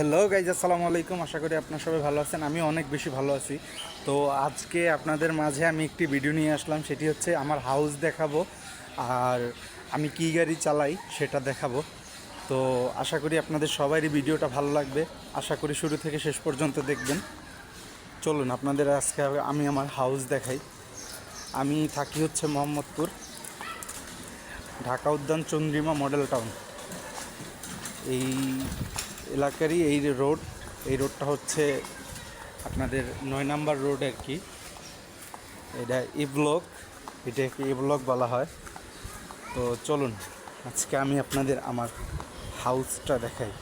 Hello guys, আসসালামু আলাইকুম। আশা করি আপনার সবাই ভালো আছেন। আমি অনেক বেশি ভালো আছি। তো আজকে আপনাদের মাঝে আমি একটি ভিডিও নিয়ে আসলাম, সেটি হচ্ছে আমার হাউস দেখাবো আর আমি কী গাড়ি চালাই সেটা দেখাবো। তো আশা করি আপনাদের সবারই ভিডিওটা ভালো লাগবে। আশা করি শুরু থেকে শেষ পর্যন্ত দেখবেন। চলুন আপনাদের আজকে আমি আমার হাউস দেখাই। আমি থাকি হচ্ছে মোহাম্মদপুর, ঢাকা উদ্যান, চন্দ্রিমা মডেল টাউন। এই এলাকারই এই রোডটা হচ্ছে আপনাদের 9 নাম্বার রোড আর কি। এটা ই ব্লক, এটাকে ই ব্লক বলা হয়। তো চলুন আজকে আমি আপনাদের আমার হাউসটা দেখাই।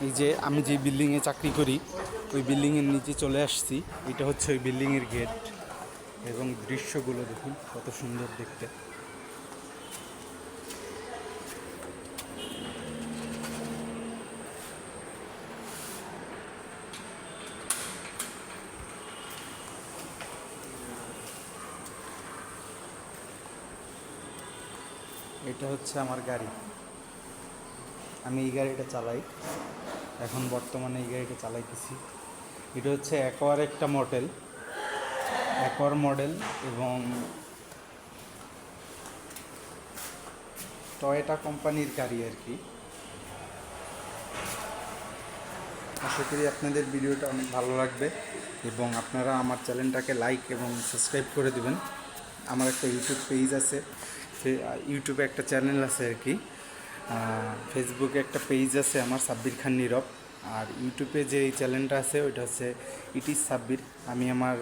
এই যে আমি যে বিল্ডিংয়ে চাকরি করি ওই বিল্ডিংয়ের নিচে চলে আসছি। এটা হচ্ছে ওই বিল্ডিংয়ের গেট এবং দৃশ্যগুলো দেখুন কত সুন্দর দেখতে। এটা হচ্ছে আমার গাড়ি, আমি এই গাড়িটা চালাই, এখন বর্তমানে এই গাড়িটা চালাইতেছি। এটা হচ্ছে অ্যাকোয়ার মডেল এবং টয়োটা কোম্পানির গাড়ি আর কি। আশা করি আপনাদের ভিডিওটা অনেক ভালো লাগবে এবং আপনারা আমার চ্যানেলটাকে লাইক এবং সাবস্ক্রাইব করে দেবেন। আমার একটা ইউটিউব পেজ আছে, ইউটিউবে একটা চ্যানেল আছে আর কি। ফেসবুকে একটা পেজ আছে আমার, সাব্বির খান নীরব। আর ইউটিউবে যে এই চ্যানেলটা আছে ওইটা হচ্ছে ইট ইজ সাব্বির। আমি আমার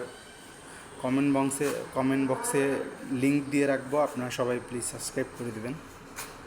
কমেন্ট বক্সে লিংক দিয়ে রাখবো, আপনারা সবাই প্লিজ সাবস্ক্রাইব করে দেবেন।